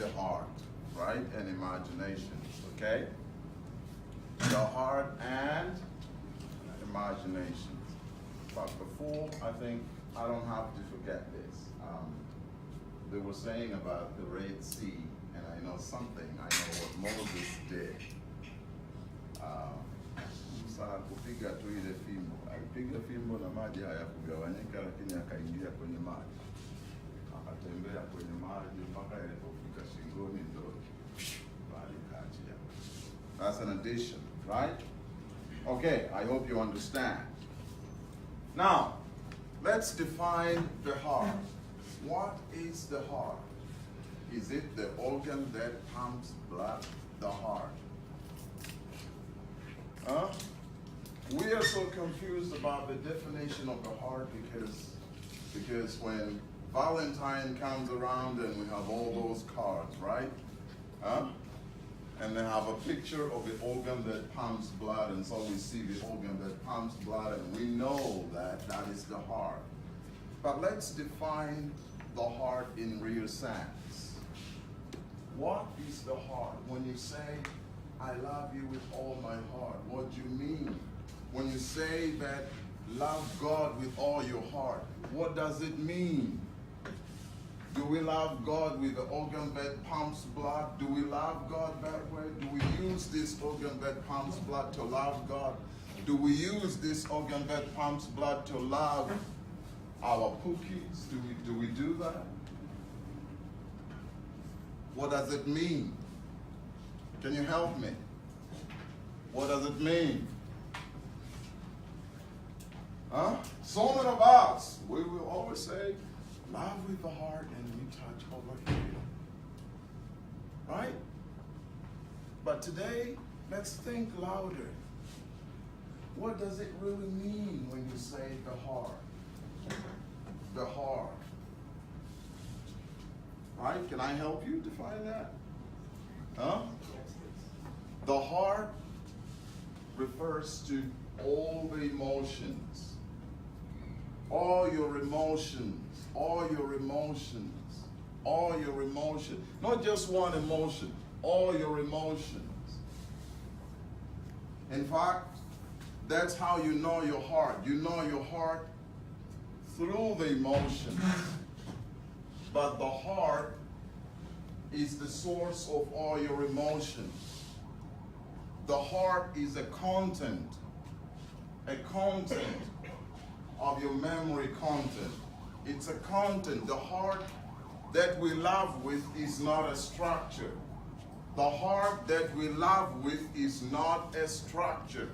the heart, right? And imaginations, okay? The heart and imaginations. But before, I think I don't have to forget this. They were saying about the Red Sea, and I know something. I know what Moses did. Musa kupiga tu ile fimbo. Alipiga fimbo na maji hayakugawanyika, lakini akaingia kwenye maji. Akatembea kwenye maji mpaka yalipofika shingoni ndo bali kaachia. That's an addition, right? Okay, I hope you understand. Now, let's define the heart. What is the heart? Is it the organ that pumps blood? The heart. We are so confused about the definition of the heart because when Valentine comes around and we have all those cards, right? And they have a picture of the organ that pumps blood, and so we see the organ that pumps blood, and we know that that is the heart. But let's define the heart in real sense. What is the heart? When you say, I love you with all my heart, what do you mean? When you say that love God with all your heart, what does it mean? Do we love God with the organ that pumps blood? Do we love God that way? Do we use this organ that pumps blood to love God? Do we use this organ that pumps blood to love our cookies? Do we do that? What does it mean? Can you help me? What does it mean? So many of us, we will always say, love with the heart, and we touch over here. Right? But today, let's think louder. What does it really mean when you say the heart? The heart. Right? Can I help you define that? The heart refers to all the emotions. All your emotions. All your emotions. All your emotions. Not just one emotion. All your emotions. In fact, that's how you know your heart. You know your heart through the emotions. But the heart is the source of all your emotions. The heart is a content of your memory content. It's a content. The heart that we love with is not a structure. The heart that we love with is not a structure.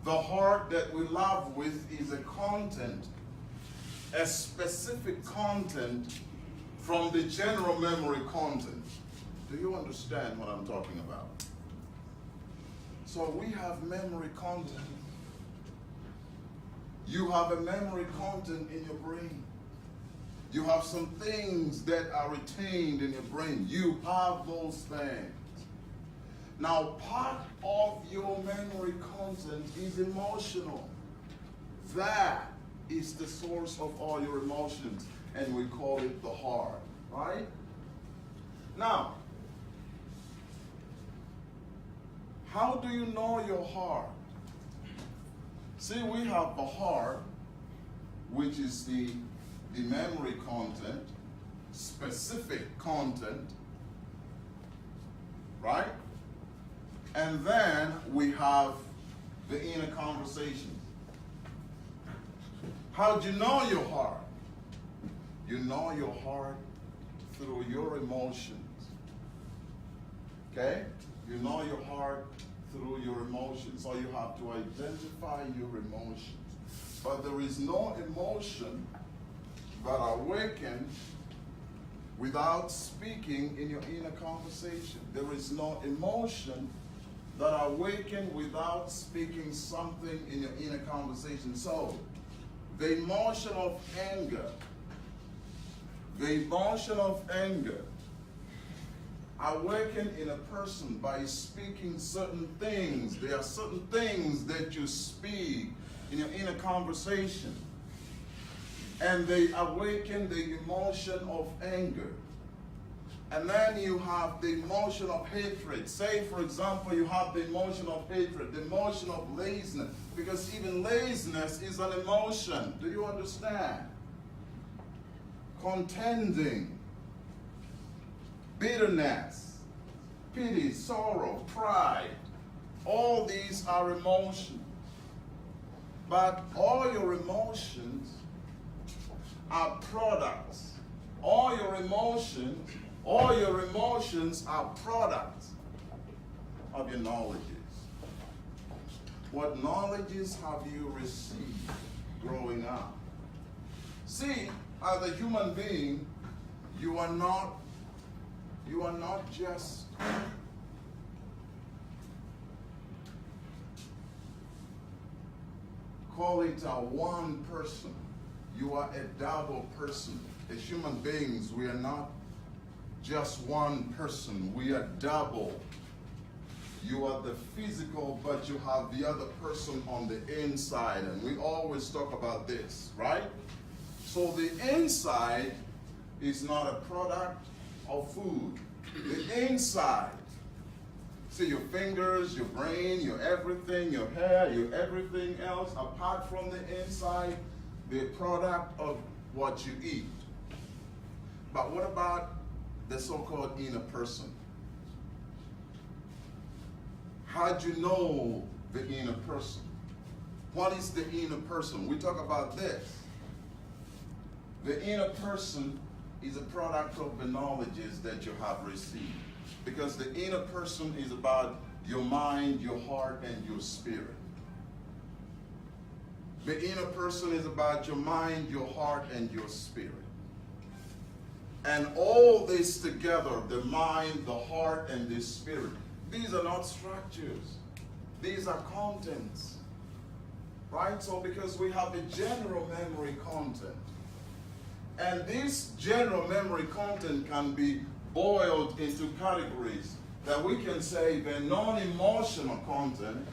The heart that we love with is a content, a specific content from the general memory content. Do you understand what I'm talking about? So we have memory content. You have a memory content in your brain. You have some things that are retained in your brain. You have those things. Now, part of your memory content is emotional. That is the source of all your emotions, and we call it the heart, right? Now, how do you know your heart? See, we have the heart, which is the memory content, specific content, right? And then we have the inner conversation. How do you know your heart? You know your heart through your emotions. Okay? You know your heart through your emotions. So you have to identify your emotions. But there is no emotion that awakens without speaking in your inner conversation. There is no emotion that awakens without speaking something in your inner conversation. So, the emotion of anger awaken in a person by speaking certain things. There are certain things that you speak in your inner conversation, and they awaken the emotion of anger. And then you have the emotion of hatred. Say, for example, you have the emotion of hatred, the emotion of laziness. Because even laziness is an emotion. Do you understand? Contending, bitterness, pity, sorrow, pride. All these are emotions. But all your emotions are products. All your emotions are products of your knowledges. What knowledges have you received growing up? See, as a human being, you are not just call it a one person. You are a double person. As human beings, we are not just one person. We are double. You are the physical, but you have the other person on the inside. And we always talk about this, right? So the inside is not a product of food. The inside, see, your fingers, your brain, your everything, your hair, your everything else, apart from the inside, the product of what you eat. But what about the so-called inner person? How do you know the inner person? What is the inner person? We talk about this. The inner person is a product of the knowledges that you have received. Because the inner person is about your mind, your heart, and your spirit. The inner person is about your mind, your heart, and your spirit. And all this together, the mind, the heart, and the spirit, these are not structures. These are contents. Right? So because we have the general memory content. And this general memory content can be boiled into categories that we can say the non-emotional content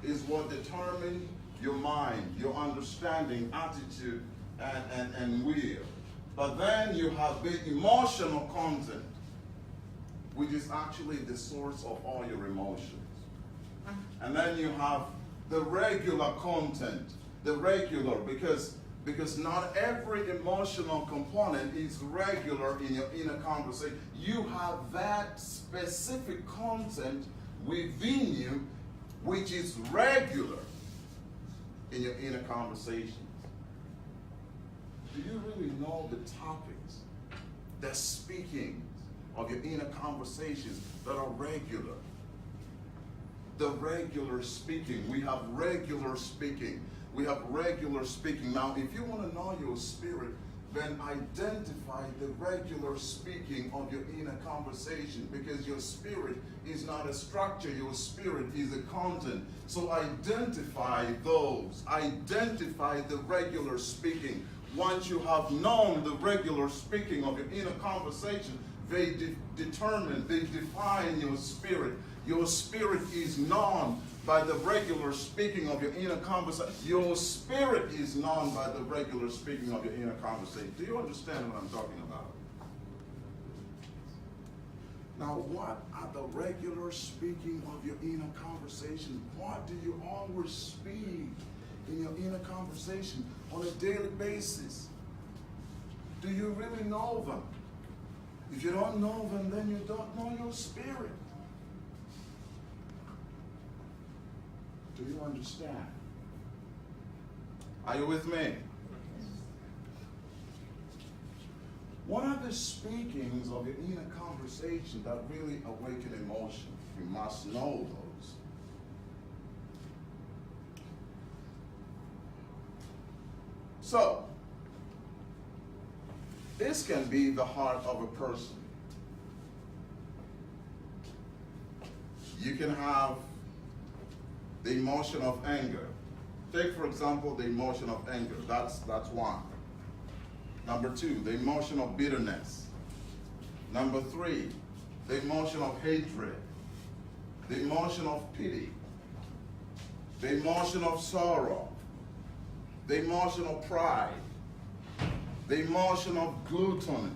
is what determines your mind, your understanding, attitude, and will. But then you have the emotional content, which is actually the source of all your emotions. And then you have the regular content, the regular, because not every emotional component is regular in your inner conversation. You have that specific content within you, which is regular in your inner conversations. Do you really know the topics, the speaking of your inner conversations that are regular? The regular speaking. We have regular speaking. We have regular speaking. Now, if you want to know your spirit, then identify the regular speaking of your inner conversation, because your spirit is not a structure, your spirit is a content. So identify those. Identify the regular speaking. Once you have known the regular speaking of your inner conversation, they determine, they define your spirit. Your spirit is known by the regular speaking of your inner conversation. Your spirit is known by the regular speaking of your inner conversation. Do you understand what I'm talking about? Now, what are the regular speaking of your inner conversation? What do you always speak in your inner conversation on a daily basis? Do you really know them? If you don't know them, then you don't know your spirit. Do you understand? Are you with me? What are the speakings of your inner conversation that really awaken emotion? You must know those. So, this can be the heart of a person. You can have the emotion of anger. Take, for example, the emotion of anger. That's one. Number two, the emotion of bitterness. Number three, the emotion of hatred. The emotion of pity. The emotion of sorrow. The emotion of pride. The emotion of gluttony.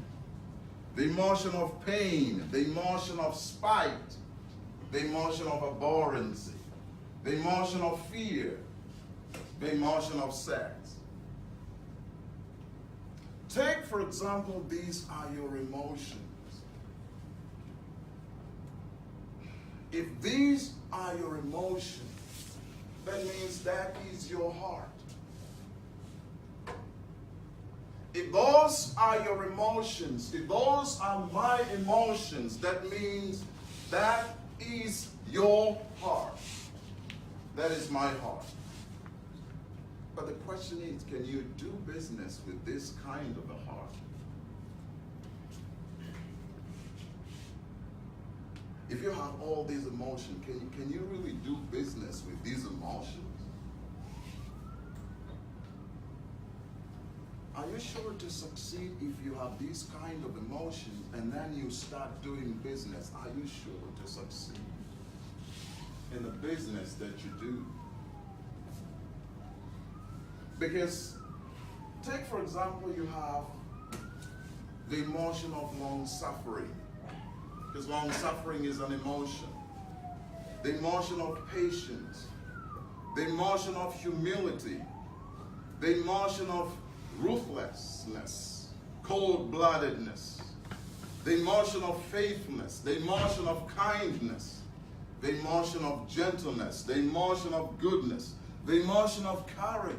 the emotion of pain, the emotion of spite, the emotion of abhorrency, the emotion of fear, the emotion of sex. Take, for example, these are your emotions. If these are your emotions, that means that is your heart. If those are your emotions, if those are my emotions, that means that is your heart. That is my heart. But the question is, can you do business with this kind of a heart? If you have all these emotions, can you really do business with these emotions? Are you sure to succeed if you have these kind of emotions and then you start doing business? Are you sure to succeed in the business that you do? Because, take for example, you have the emotion of long suffering. Because long suffering is an emotion. The emotion of patience. The emotion of humility. The emotion of ruthlessness, cold-bloodedness. The emotion of faithfulness. The emotion of kindness. The emotion of gentleness. The emotion of goodness. The emotion of courage.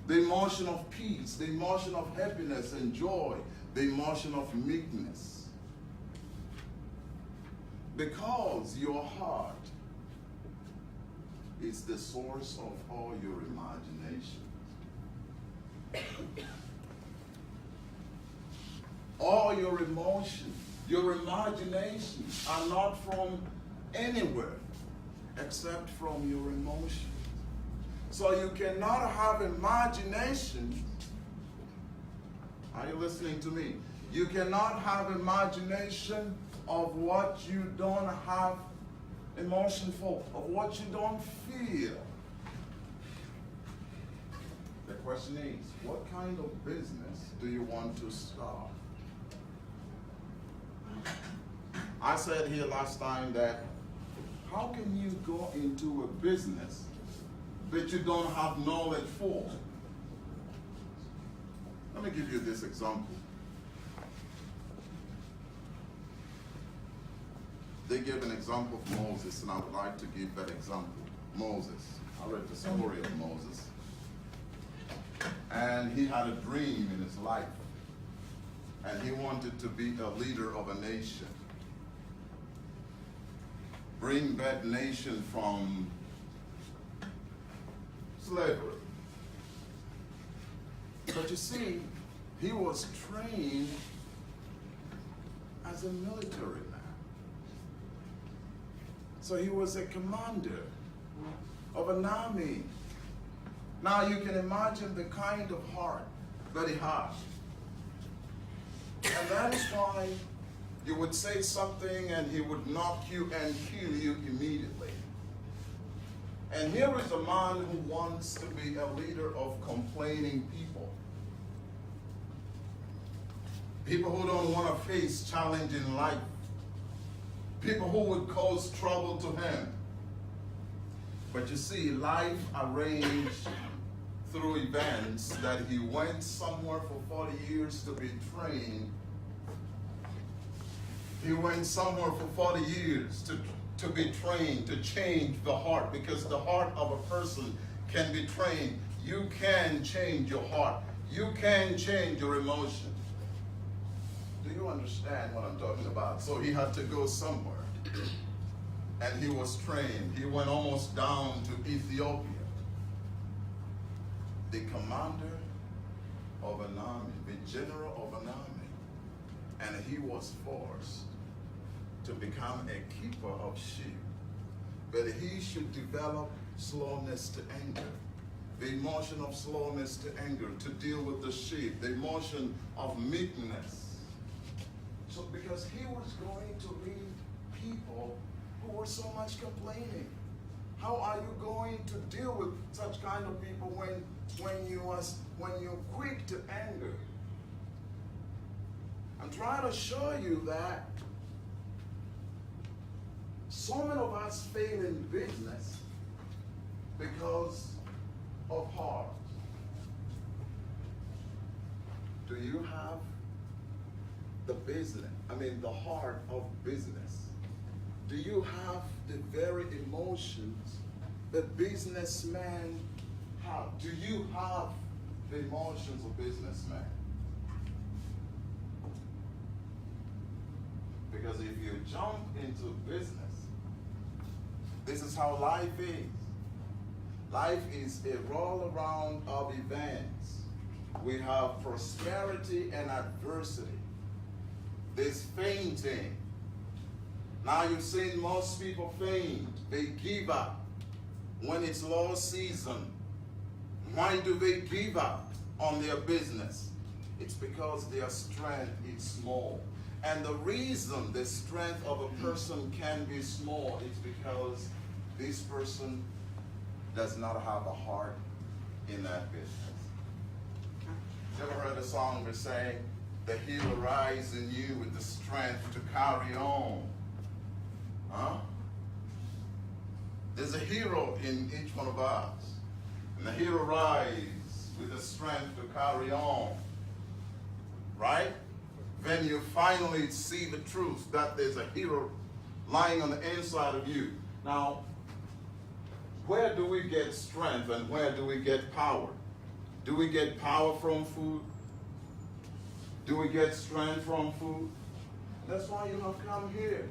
The emotion of peace. The emotion of happiness and joy. The emotion of meekness. Because your heart is the source of all your imagination. All your emotions, your imaginations are not from anywhere except from your emotions. So you cannot have imagination. Are you listening to me? You cannot have imagination of what you don't have emotion for, of what you don't feel. The question is, what kind of business do you want to start? I said here last time that how can you go into a business that you don't have knowledge for? Let me give you this example. They gave an example of Moses, and I would like to give that example. Moses. I read the story of Moses. And he had a dream in his life. And he wanted to be a leader of a nation. Bring that nation from slavery. But you see, he was trained as a military man. So he was a commander of an army. Now you can imagine the kind of heart that he had. And that is why you would say something and he would knock you and kill you immediately. And here is a man who wants to be a leader of complaining people. People who don't want to face challenge in life. People who would cause trouble to him. But you see, life arranged through events that he went somewhere for 40 years to be trained. He went somewhere for 40 years to be trained, to change the heart, because the heart of a person can be trained. You can change your heart. You can change your emotions. Do you understand what I'm talking about? So he had to go somewhere. And he was trained. He went almost down to Ethiopia. The commander of an army, the general of an army. And he was forced to become a keeper of sheep. But he should develop slowness to anger. The emotion of slowness to anger, to deal with the sheep. The emotion of meekness. So because he was going to lead people who were so much complaining. How are you going to deal with such kind of people when you're quick to anger? I'm trying to show you that so many of us fail in business because of heart. Do you have the heart of business? Do you have the very emotions that businessmen have? Do you have the emotions of businessmen? Because if you jump into business, this is how life is. Life is a roll around of events. We have prosperity and adversity. There's fainting. Now you've seen most people faint. They give up when it's low season. Why do they give up on their business? It's because their strength is small. And the reason the strength of a person can be small is because this person does not have a heart in that business. You ever heard a song that say, "The hero rise in you with the strength to carry on"? Huh? There's a hero in each one of us. And the hero rise with the strength to carry on. Right? Then you finally see the truth that there's a hero lying on the inside of you. Now, where do we get strength and where do we get power? Do we get power from food? Do we get strength from food? That's why you have come here.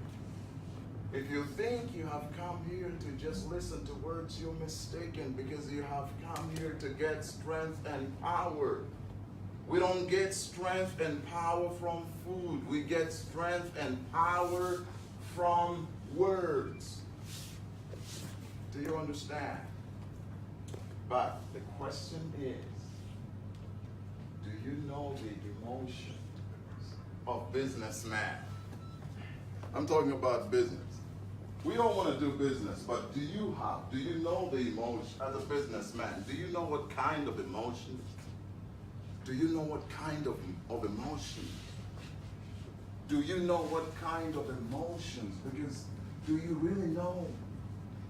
If you think you have come here to just listen to words, you're mistaken, because you have come here to get strength and power. We don't get strength and power from food. We get strength and power from words. Do you understand? But the question is, do you know the emotions of businessman? I'm talking about business. We don't want to do business, but do you know the emotion as a businessman? Do you know what kind of emotions? Do you know what kind of emotions? Do you know what kind of emotions? Because do you really know?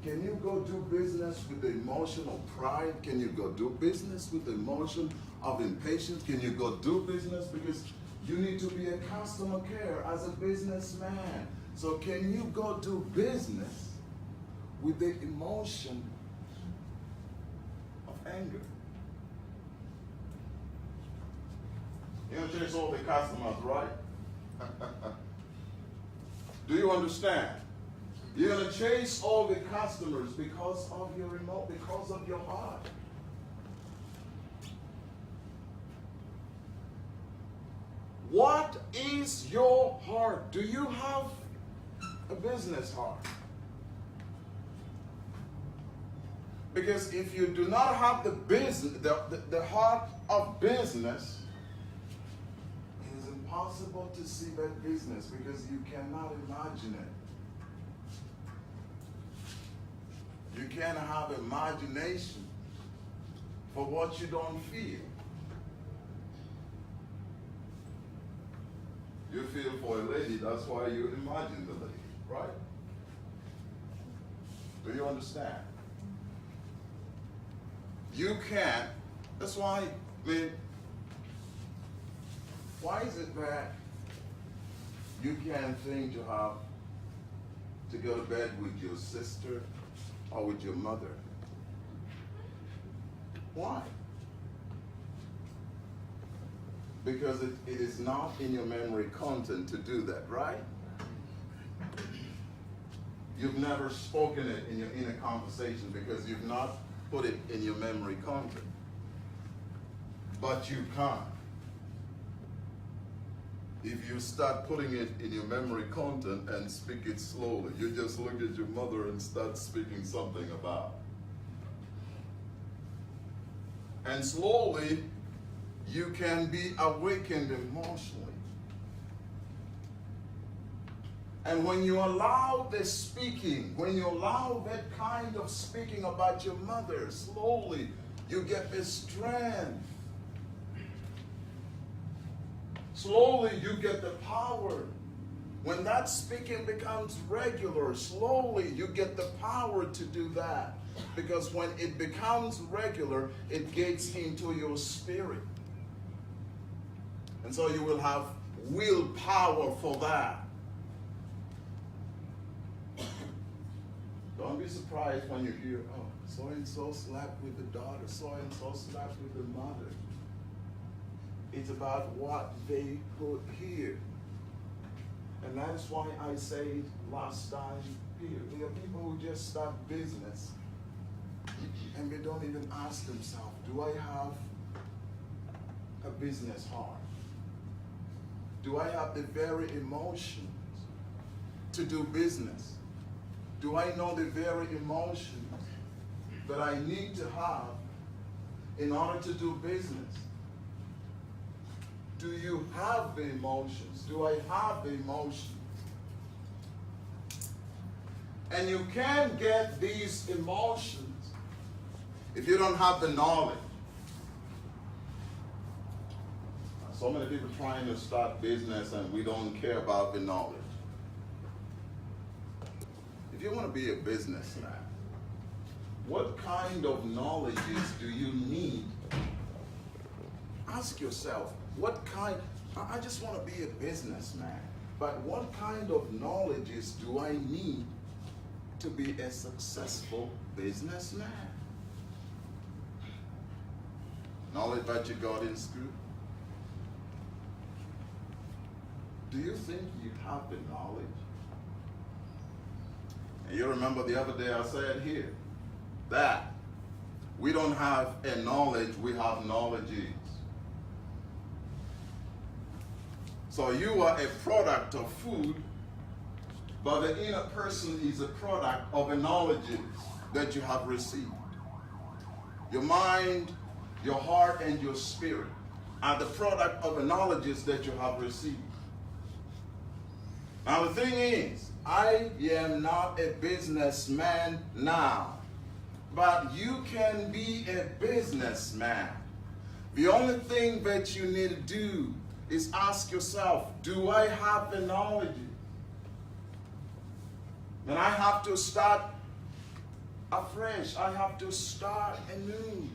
Can you go do business with the emotion of pride? Can you go do business with the emotion of impatience? Can you go do business? Because you need to be a customer care as a businessman. So can you go do business with the emotion of anger? You're going to chase all the customers, right? Do you understand? You're going to chase all the customers because of your because of your heart. What is your heart? Do you have a business heart? Because if you do not have the heart of business, it is impossible to see that business because you cannot imagine it. You can't have imagination for what you don't feel. You feel for a lady, that's why you imagine the lady, right? Do you understand? You can't. That's why, why is it that you can't think to have to go to bed with your sister or with your mother? Why? Because it is not in your memory content to do that, right? You've never spoken it in a conversation because you've not put it in your memory content. But you can't. If you start putting it in your memory content and speak it slowly, you just look at your mother and start speaking something about. And slowly, you can be awakened emotionally. And when you allow the speaking, when you allow that kind of speaking about your mother, slowly you get the strength. slowly you get the power. When that speaking becomes regular, slowly you get the power to do that. Because when it becomes regular, it gets into your spirit. And so you will have willpower for that. Don't be surprised when you hear, oh, so-and-so slept with the daughter, so-and-so slept with the mother. It's about what they put here. And that is why I said last time here, there are people who just start business and they don't even ask themselves, do I have a business heart? Do I have the very emotions to do business? Do I know the very emotions that I need to have in order to do business? Do you have the emotions? Do I have the emotions? And you can't get these emotions if you don't have the knowledge. So many people trying to start business and we don't care about the knowledge. If you want to be a businessman, what kind of knowledges do you need? Ask yourself, what kind, I just want to be a businessman, but what kind of knowledges do I need to be a successful businessman? Knowledge that you got in school? Do you think you have the knowledge? And you remember the other day I said here that we don't have a knowledge, we have knowledges. So you are a product of food, but the inner person is a product of the knowledges that you have received. Your mind, your heart, and your spirit are the product of the knowledges that you have received. Now the thing is, I am not a businessman now, but you can be a businessman. The only thing that you need to do is ask yourself, do I have the knowledge? Then I have to start afresh. I have to start anew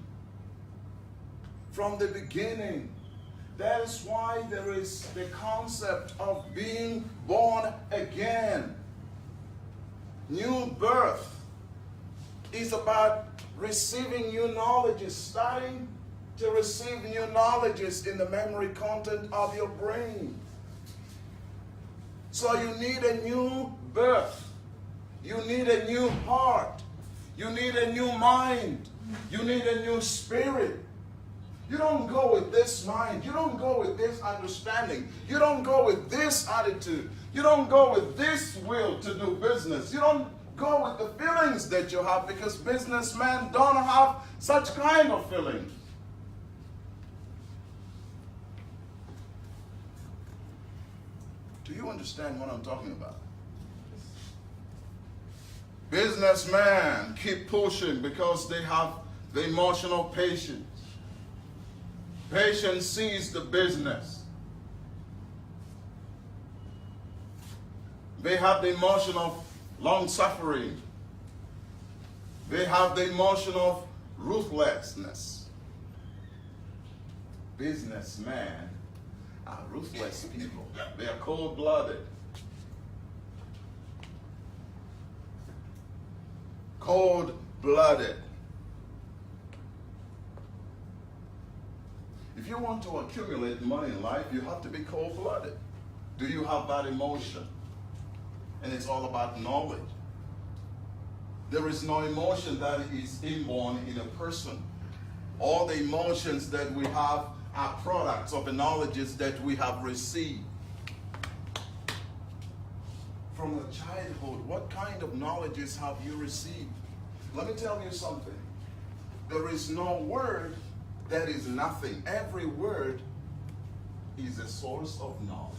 from the beginning. That is why there is the concept of being born again. New birth is about receiving new knowledges, starting to receive new knowledges in the memory content of your brain. So you need a new birth. You need a new heart. You need a new mind. You need a new spirit. You don't go with this mind. You don't go with this understanding. You don't go with this attitude. You don't go with this will to do business. You don't go with the feelings that you have, because businessmen don't have such kind of feelings. Do you understand what I'm talking about? Businessmen keep pushing because they have the emotional patience. Patience sees the business. They have the emotion of long suffering. They have the emotion of ruthlessness. Businessmen are ruthless people. They are cold-blooded. Cold-blooded. If you want to accumulate money in life, you have to be cold-blooded. Do you have that emotion? And it's all about knowledge. There is no emotion that is inborn in a person. All the emotions that we have are products of the knowledges that we have received. From the childhood, what kind of knowledges have you received? Let me tell you something. There is no word that is nothing. Every word is a source of knowledge.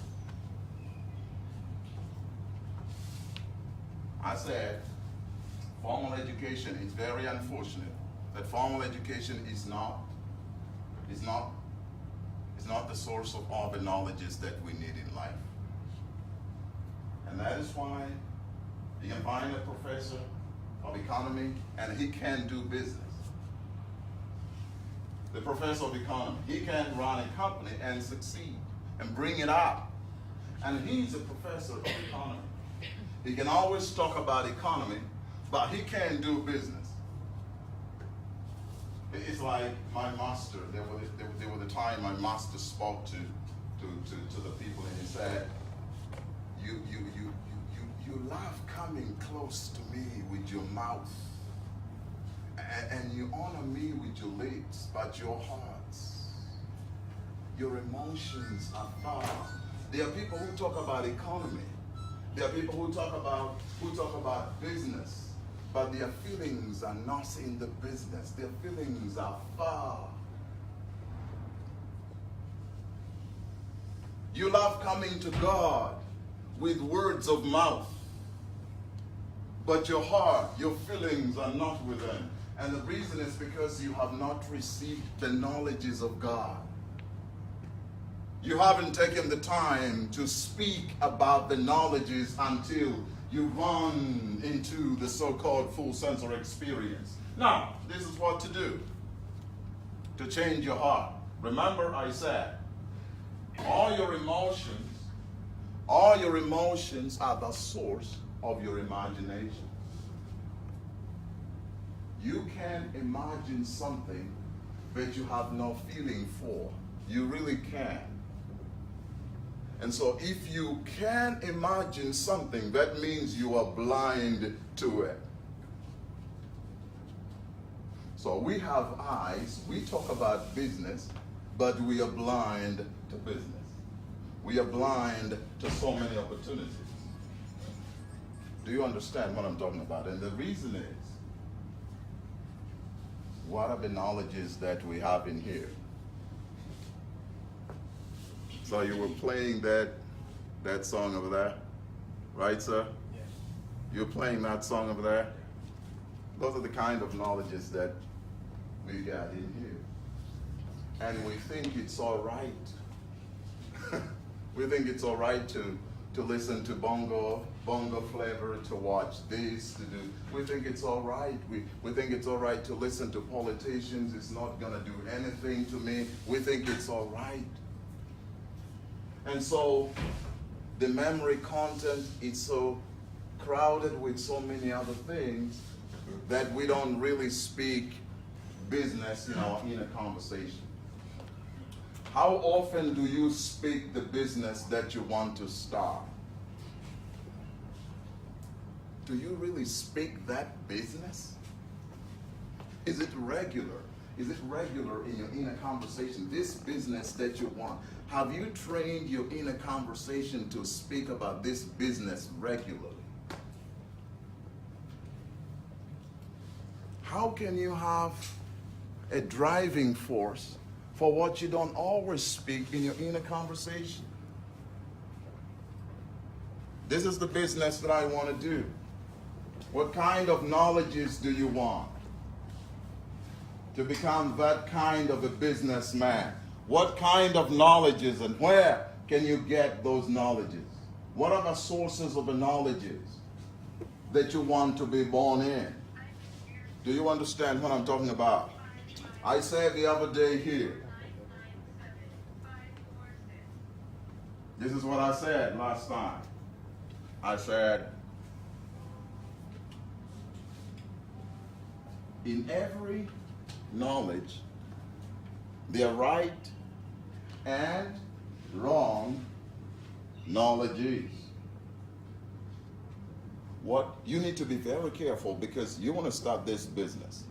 I said, formal education is very unfortunate that formal education is not It's not the source of all the knowledges that we need in life. And that is why you can find a professor of economy and he can do business. The professor of economy, he can run a company and succeed and bring it up. And he's a professor of economy. He can always talk about economy, but he can't do business. It's like my master. There was a time my master spoke to the people, and he said, "You love coming close to me with your mouth, and you honor me with your lips, but your hearts, your emotions are far." There are people who talk about economy. There are people who talk about business, but their feelings are not in the business. Their feelings are far. You love coming to God with words of mouth, but your heart, your feelings are not with Him. And the reason is because you have not received the knowledges of God. You haven't taken the time to speak about the knowledges until you run into the so-called full sensory experience. Now, this is what to do to change your heart. Remember I said, all your emotions are the source of your imagination. You can imagine something that you have no feeling for. You really can. And so if you can imagine something, that means you are blind to it. So we have eyes, we talk about business, but we are blind to business. We are blind to so many opportunities. Do you understand what I'm talking about? And the reason is, what are the knowledges that we have in here? So you were playing that song over there, right, sir? Yes. You're playing that song over there. Those are the kind of knowledges that we got in here. And we think it's all right. We think it's all right to listen to bongo flavor, to watch this, to do. We think it's all right. We think it's all right to listen to politicians. It's not going to do anything to me. We think it's all right. And so the memory content is so crowded with so many other things that we don't really speak business in a conversation. How often do you speak the business that you want to start? Do you really speak that business? Is it regular? Is it regular in your inner conversation? This business that you want. Have you trained your inner conversation to speak about this business regularly? How can you have a driving force for what you don't always speak in your inner conversation? This is the business that I want to do. What kind of knowledges do you want to become that kind of a businessman? What kind of knowledges, and where can you get those knowledges? What are the sources of the knowledges that you want to be born in? Do you understand what I'm talking about? I said the other day here, this is what I said last time. I said, in every knowledge, there are right and wrong knowledges. What you need to be very careful, because you want to start this business.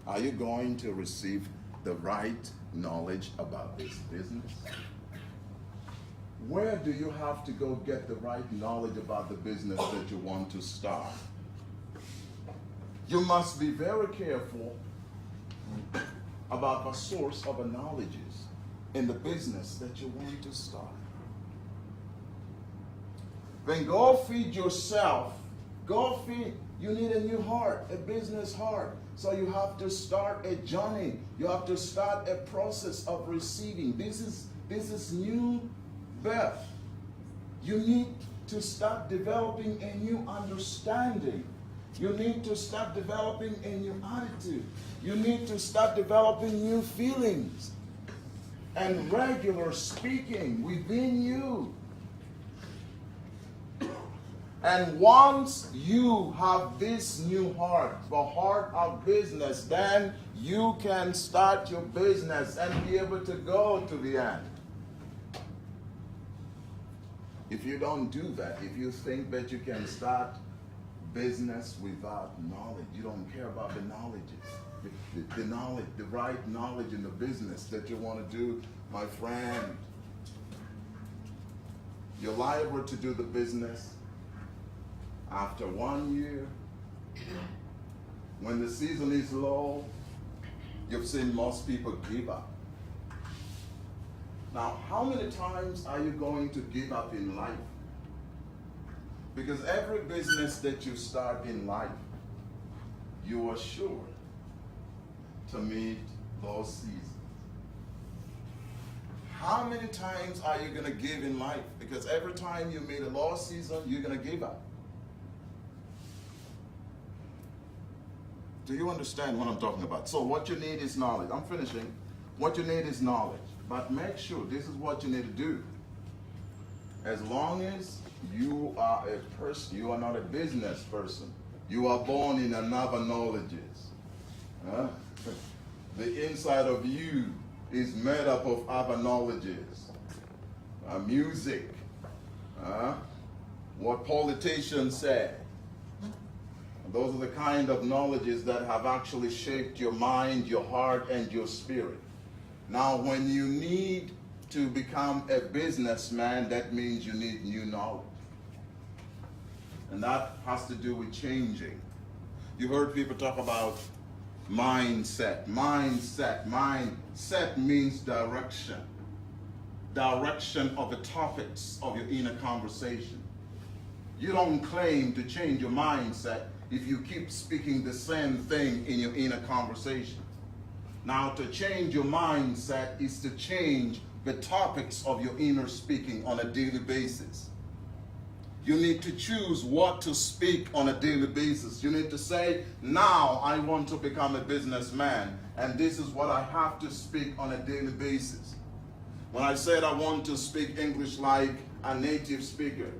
Are you going to receive the right knowledge about this business? Where do you have to go get the right knowledge about the business that you want to start? You must be very careful about the source of the knowledges in the business that you want to start. Then go feed yourself. Go feed. You need a new heart, a business heart. So you have to start a journey. You have to start a process of receiving. This is new birth. You need to start developing a new understanding. You need to start developing a new attitude. You need to start developing new feelings and regular speaking within you. And once you have this new heart, the heart of business, then you can start your business and be able to go to the end. If you don't do that, if you think that you can start business without knowledge, you don't care about the knowledge, the knowledge, the right knowledge in the business that you want to do, my friend, you're liable to do the business after 1 year. When the season is low, you've seen most people give up. Now, how many times are you going to give up in life? Because every business that you start in life, you are sure to meet those seasons. How many times are you going to give in life? Because every time you meet a low season, you're going to give up. Do you understand what I'm talking about? So what you need is knowledge. I'm finishing. What you need is knowledge. But make sure this is what you need to do. As long as you are a person, you are not a business person. You are born in another knowledges. The inside of you is made up of other knowledges. Music. What politicians say. Those are the kind of knowledges that have actually shaped your mind, your heart, and your spirit. Now, when you need to become a businessman, that means you need new knowledge. And that has to do with changing. You heard people talk about mindset. Mindset means direction. Direction of the topics of your inner conversation. You don't claim to change your mindset if you keep speaking the same thing in your inner conversation. Now, to change your mindset is to change the topics of your inner speaking on a daily basis. You need to choose what to speak on a daily basis. You need to say, now I want to become a businessman, and this is what I have to speak on a daily basis. When I said I want to speak English like a native speaker,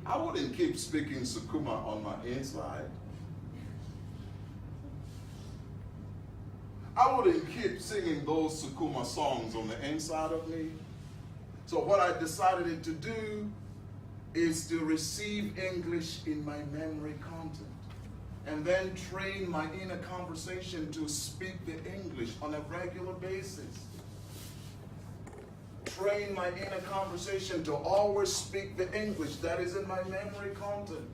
I wouldn't keep speaking Sukuma on my inside. I wouldn't keep singing those Sukuma songs on the inside of me. So what I decided to do is to receive English in my memory content and then train my inner conversation to speak the English on a regular basis. Train my inner conversation to always speak the English that is in my memory content.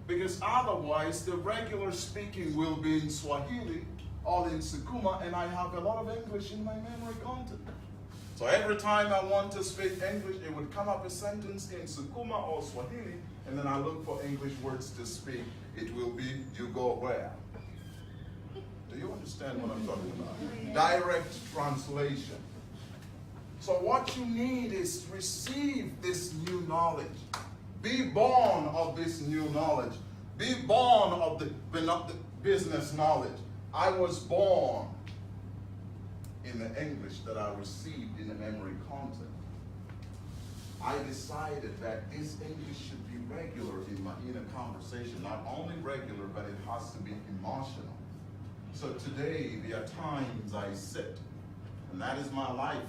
Because otherwise, the regular speaking will be in Swahili, all in Sukuma, and I have a lot of English in my memory content. So every time I want to speak English, it would come up a sentence in Sukuma or Swahili, and then I look for English words to speak. It will be, you go where? Do you understand what I'm talking about? Direct translation. So what you need is receive this new knowledge. Be born of this new knowledge. Be born of the business knowledge. I was born in the English that I received in the memory content. I decided that this English should be regular in my inner conversation. Not only regular, but it has to be emotional. So today, there are times I sit, and that is my life.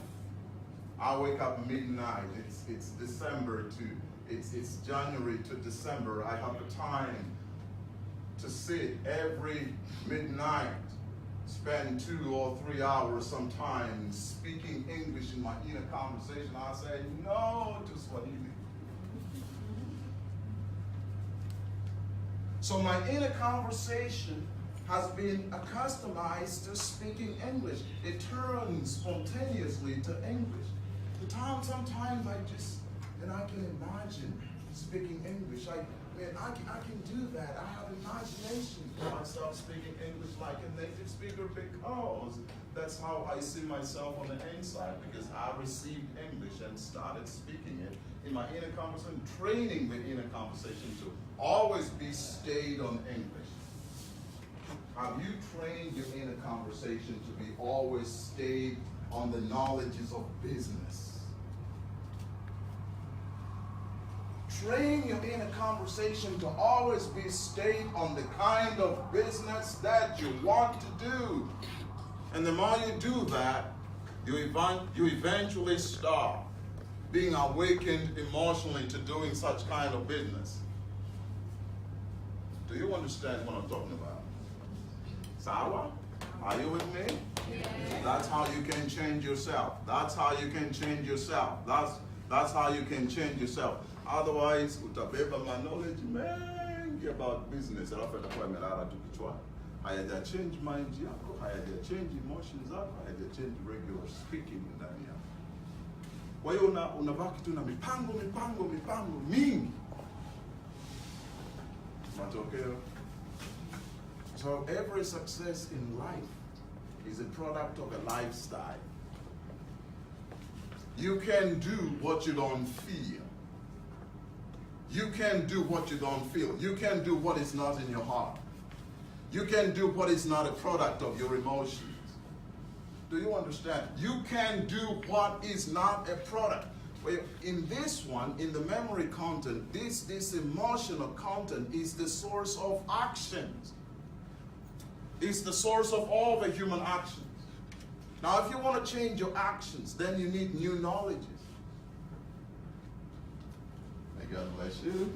I wake up midnight. It's December to it's January to December. I have the time to sit every midnight, spend 2 or 3 hours sometimes speaking English in my inner conversation. I say no to Swahili. So my inner conversation has been accustomed to speaking English. It turns spontaneously to English. Sometimes I can imagine speaking English. man, I can do that. I have imagination for myself speaking English like a native speaker because that's how I see myself on the inside, because I received English and started speaking it in my inner conversation, training the inner conversation to always be stayed on English. Have you trained your inner conversation to be always stayed on the knowledges of business? Train your inner conversation to always be stayed on the kind of business that you want to do. And the more you do that, you eventually start being awakened emotionally to doing such kind of business. Do you understand what I'm talking about? Sawa? Are you with me? Yes. That's how you can change yourself. That's how you can change yourself. That's how you can change yourself. Otherwise, utabeba my knowledge mengi about business. Alafu itakuwa imelala tu kichwani. Hayaja change mind yako, hayaja change emotions zako, hayaja change regular speaking ndani yako. Kwa hiyo unabaki tu na mipango mingi. Matokeo. So every success in life is a product of a lifestyle. You can do what you don't feel. You can do what you don't feel. You can do what is not in your heart. You can do what is not a product of your emotions. Do you understand? You can do what is not a product. Well, in this one, in the memory content, this emotional content is the source of actions. It's the source of all the human actions. Now, if you want to change your actions, then you need new knowledges. May God bless you.